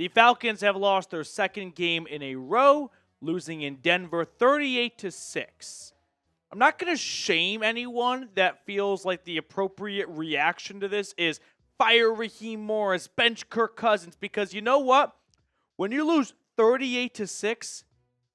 The Falcons have lost their second game in a row, losing in Denver 38-6. I'm not going to shame anyone that feels like the appropriate reaction to this is fire Raheem Morris, bench Kirk Cousins, because you know what? When you lose 38-6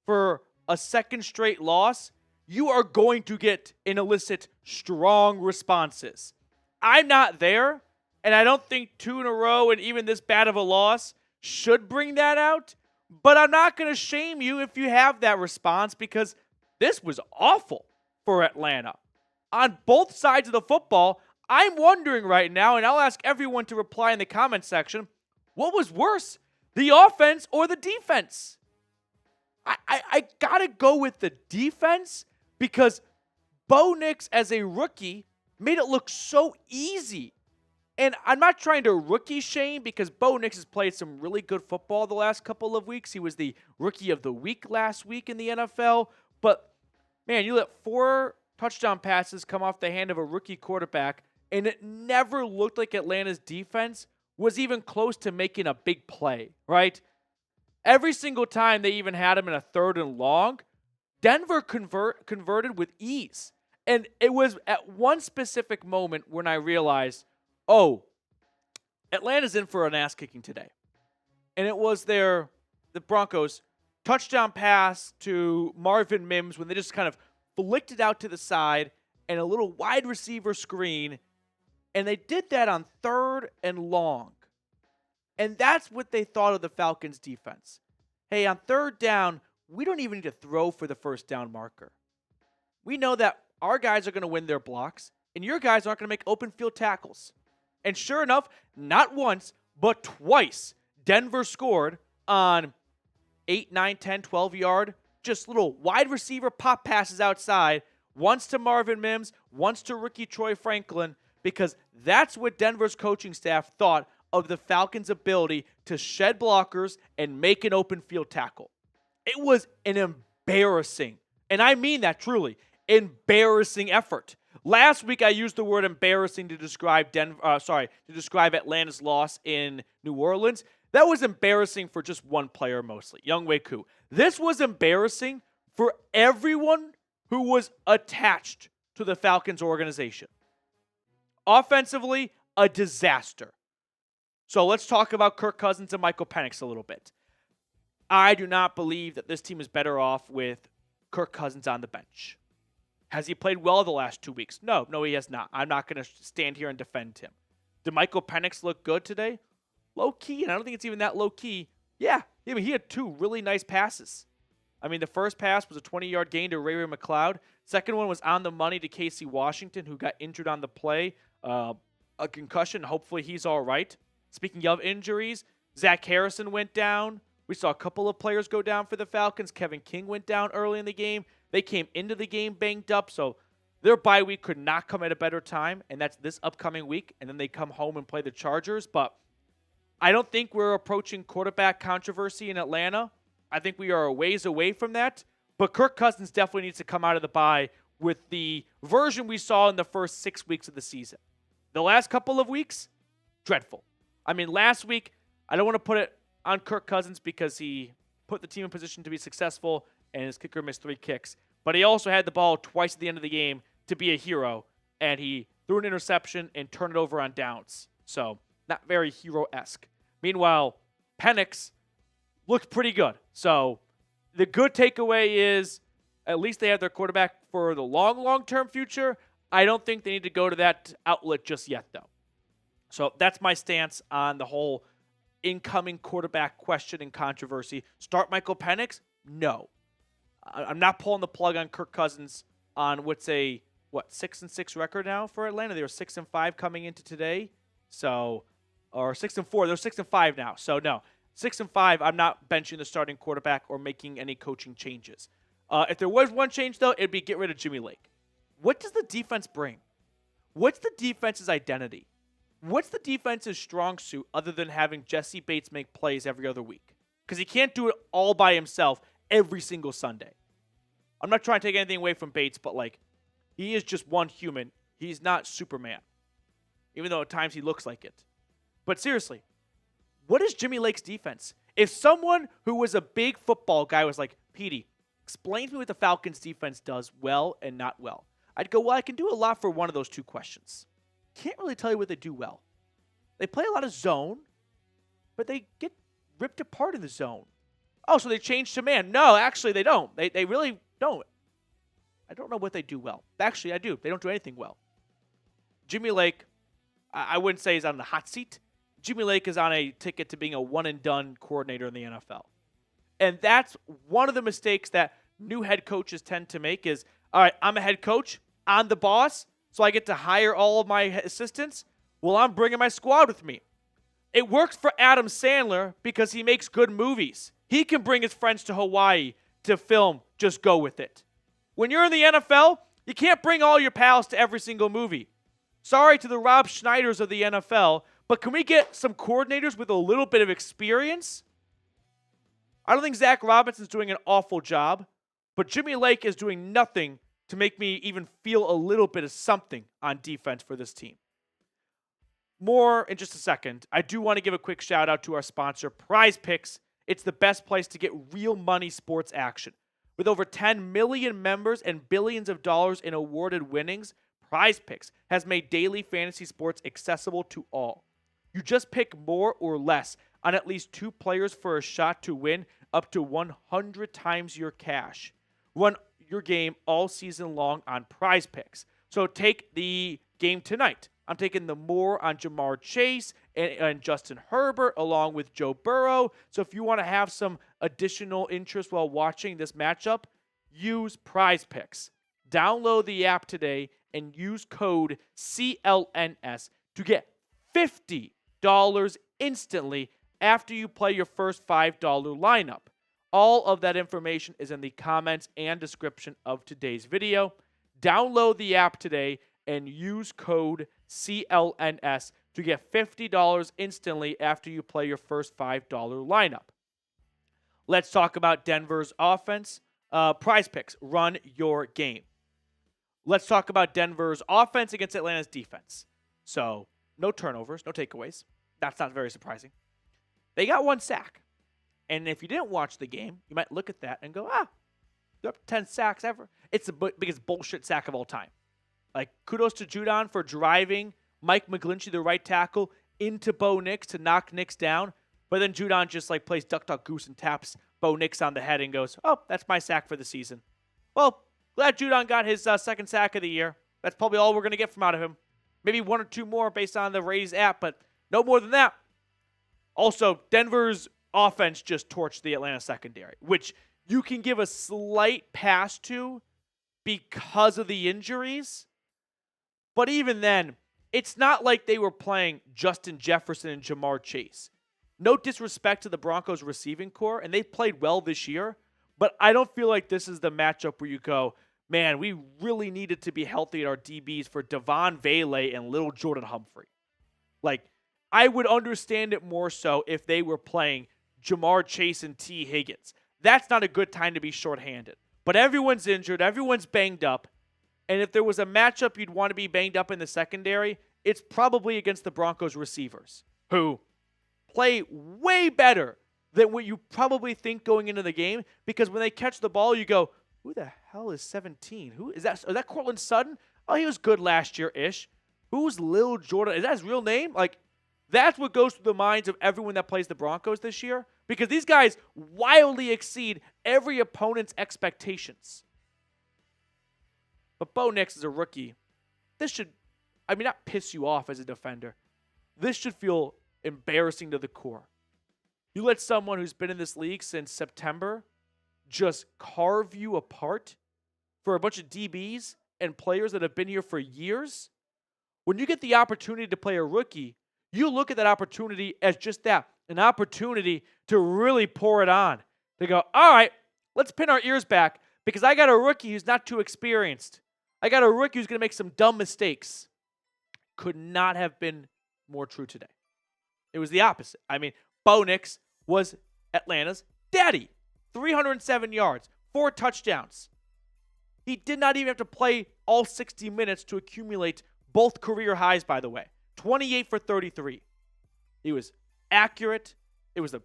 for a second straight loss, you are going to get and elicit strong responses. I'm not there, and I don't think 2 in a row and even this bad of a loss should bring that out, but I'm not going to shame you if you have that response because this was awful for Atlanta. On both sides of the football, I'm wondering right now, and I'll ask everyone to reply in the comment section, what was worse, the offense or the defense? I got to go with the defense because Bo Nix as a rookie made it look so easy. And I'm not trying to rookie shame because Bo Nix has played some really good football the last couple of weeks. He was the rookie of the week last week in the NFL. But, man, you let 4 touchdown passes come off the hand of a rookie quarterback, and it never looked like Atlanta's defense was even close to making a big play, right? Every single time they even had him in a 3rd and long, Denver converted with ease. And it was at one specific moment when I realized, oh, Atlanta's in for an ass kicking today. And it was the Broncos touchdown pass to Marvin Mims when they just kind of flicked it out to the side and a little wide receiver screen. And they did that on 3rd and long. And that's what they thought of the Falcons defense. Hey, on 3rd down, we don't even need to throw for the first down marker. We know that our guys are going to win their blocks, and your guys aren't going to make open field tackles. And sure enough, not once, but twice, Denver scored on 8, 9, 10, 12-yard, just little wide receiver pop passes outside, once to Marvin Mims, once to rookie Troy Franklin, because that's what Denver's coaching staff thought of the Falcons' ability to shed blockers and make an open field tackle. It was an embarrassing, and I mean that truly, embarrassing effort. Last week I used the word embarrassing to describe Atlanta's loss in New Orleans. That was embarrassing for just one player mostly, Younghoe Koo. This was embarrassing for everyone who was attached to the Falcons organization. Offensively, a disaster. So let's talk about Kirk Cousins and Michael Penix a little bit. I do not believe that this team is better off with Kirk Cousins on the bench. Has he played well the last 2 weeks? No, he has not. I'm not going to stand here and defend him. Did Michael Penix look good today? Low-key, and I don't think it's even that low-key. Yeah, I mean, he had 2 really nice passes. I mean, the first pass was a 20-yard gain to Ray McLeod. Second one was on the money to Casey Washington, who got injured on the play. A concussion. Hopefully he's all right. Speaking of injuries, Zach Harrison went down. We saw a couple of players go down for the Falcons. Kevin King went down early in the game. They came into the game banged up, so their bye week could not come at a better time, and that's this upcoming week, and then they come home and play the Chargers. But I don't think we're approaching quarterback controversy in Atlanta. I think we are a ways away from that, but Kirk Cousins definitely needs to come out of the bye with the version we saw in the first 6 weeks of the season. The last couple of weeks, dreadful. I mean, last week, I don't want to put it on Kirk Cousins because he put the team in position to be successful and his kicker missed 3 kicks. But he also had the ball twice at the end of the game to be a hero, and he threw an interception and turned it over on downs. So, not very hero-esque. Meanwhile, Penix looked pretty good. So, the good takeaway is at least they have their quarterback for the long-term future. I don't think they need to go to that outlet just yet, though. So, that's my stance on the whole incoming quarterback question and controversy. Start Michael Penix? No. I'm not pulling the plug on Kirk Cousins on what's a 6-6 record now for Atlanta. They were 6-5 coming into today, so or 6-4. They're 6-5 now. So no, 6-5. I'm not benching the starting quarterback or making any coaching changes. If there was one change though, it'd be get rid of Jimmy Lake. What does the defense bring? What's the defense's identity? What's the defense's strong suit other than having Jesse Bates make plays every other week? Because he can't do it all by himself every single Sunday. I'm not trying to take anything away from Bates, but he is just one human. He's not Superman, even though at times he looks like it. But seriously, what is Jimmy Lake's defense? If someone who was a big football guy was like, Petey, explain to me what the Falcons defense does well and not well, I'd go, well, I can do a lot for one of those two questions. Can't really tell you what they do well. They play a lot of zone, but they get ripped apart in the zone. Oh, so they changed to man. No, actually, they don't. They really don't. I don't know what they do well. Actually, I do. They don't do anything well. Jimmy Lake, I wouldn't say he's on the hot seat. Jimmy Lake is on a ticket to being a one-and-done coordinator in the NFL. And that's one of the mistakes that new head coaches tend to make is, all right, I'm a head coach. I'm the boss, so I get to hire all of my assistants. Well, I'm bringing my squad with me. It works for Adam Sandler because he makes good movies. He can bring his friends to Hawaii to film. Just go with it. When you're in the NFL, you can't bring all your pals to every single movie. Sorry to the Rob Schneiders of the NFL, but can we get some coordinators with a little bit of experience? I don't think Zach Robinson's doing an awful job, but Jimmy Lake is doing nothing to make me even feel a little bit of something on defense for this team. More in just a second. I do want to give a quick shout out to our sponsor, Prize Picks. It's the best place to get real money sports action. With over 10 million members and billions of dollars in awarded winnings, Prize Picks has made daily fantasy sports accessible to all. You just pick more or less on at least 2 players for a shot to win up to 100 times your cash. Run your game all season long on Prize Picks. So take the game tonight. I'm taking the more on Jamar Chase and Justin Herbert along with Joe Burrow. So if you want to have some additional interest while watching this matchup, use Prize Picks. Download the app today and use code CLNS to get $50 instantly after you play your first $5 lineup. All of that information is in the comments and description of today's video. Download the app today and use code CLNS to get $50 instantly after you play your first $5 lineup. Let's talk about Denver's offense. Prize Picks, run your game. Let's talk about Denver's offense against Atlanta's defense. So, no turnovers, no takeaways. That's not very surprising. They got 1 sack. And if you didn't watch the game, you might look at that and go, they're up to 10 sacks ever. It's the biggest bullshit sack of all time. Like, kudos to Judon for driving Mike McGlinchey, the right tackle, into Bo Nix to knock Nix down. But then Judon just plays duck, duck, goose and taps Bo Nix on the head and goes, oh, that's my sack for the season. Well, glad Judon got his second sack of the year. That's probably all we're going to get from out of him. Maybe 1 or 2 more based on the Rays app, but no more than that. Also, Denver's offense just torched the Atlanta secondary, which you can give a slight pass to because of the injuries. But even then, it's not like they were playing Justin Jefferson and Jamar Chase. No disrespect to the Broncos receiving core, and they've played well this year, but I don't feel like this is the matchup where you go, man, we really needed to be healthy at our DBs for Devon Vele and Little Jordan Humphrey. I would understand it more so if they were playing Jamar Chase and T. Higgins. That's not a good time to be shorthanded. But everyone's injured, everyone's banged up, and if there was a matchup you'd want to be banged up in the secondary, it's probably against the Broncos receivers, who play way better than what you probably think going into the game, because when they catch the ball, you go, who the hell is 17? Who is that? Is that Cortland Sutton? Oh, he was good last year-ish. Who's Lil Jordan? Is that his real name? That's what goes through the minds of everyone that plays the Broncos this year, because these guys wildly exceed every opponent's expectations. But Bo Nix is a rookie. This should, not piss you off as a defender. This should feel embarrassing to the core. You let someone who's been in this league since September just carve you apart for a bunch of DBs and players that have been here for years. When you get the opportunity to play a rookie, you look at that opportunity as just that, an opportunity to really pour it on. They go, all right, let's pin our ears back because I got a rookie who's not too experienced. I got a rookie who's going to make some dumb mistakes. Could not have been more true today. It was the opposite. Bo Nix was Atlanta's daddy. 307 yards, 4 touchdowns. He did not even have to play all 60 minutes to accumulate both career highs, by the way. 28 for 33. He was accurate. It was a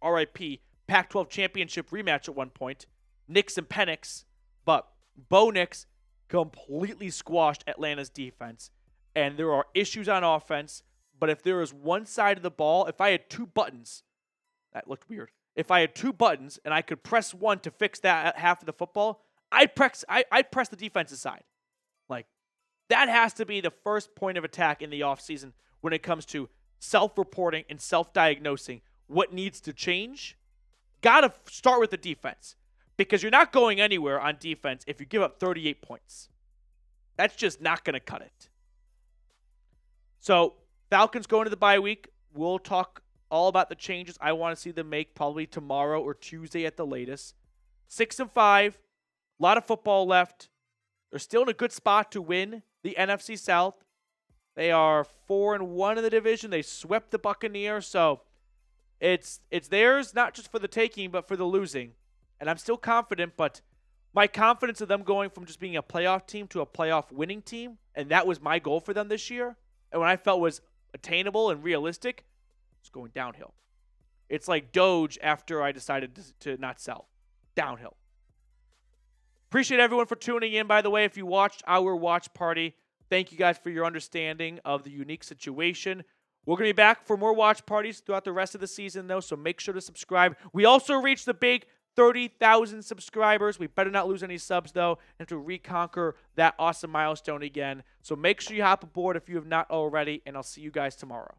RIP Pac-12 championship rematch at one point. Nix and Penix, but Bo Nix completely squashed Atlanta's defense. And there are issues on offense, but if there is one side of the ball, if I had two buttons, that looked weird. If I had two buttons and I could press one to fix that half of the football, I'd press the defensive side. Like, that has to be the first point of attack in the offseason when it comes to self-reporting and self-diagnosing what needs to change. Got to start with the defense because you're not going anywhere on defense if you give up 38 points. That's just not going to cut it. So, Falcons going to the bye week. We'll talk all about the changes I want to see them make probably tomorrow or Tuesday at the latest. 6-5, a lot of football left. They're still in a good spot to win the NFC South. They are 4-1 in the division. They swept the Buccaneers, so it's theirs, not just for the taking, but for the losing. And I'm still confident, but my confidence of them going from just being a playoff team to a playoff winning team, and that was my goal for them this year, and what I felt was attainable and realistic, it's going downhill. It's like Doge after I decided to not sell. Downhill. Appreciate everyone for tuning in, by the way. If you watched our watch party, thank you guys for your understanding of the unique situation. We're going to be back for more watch parties throughout the rest of the season, though, so make sure to subscribe. We also reached the big 30,000 subscribers. We better not lose any subs, though, and to reconquer that awesome milestone again. So make sure you hop aboard if you have not already, and I'll see you guys tomorrow.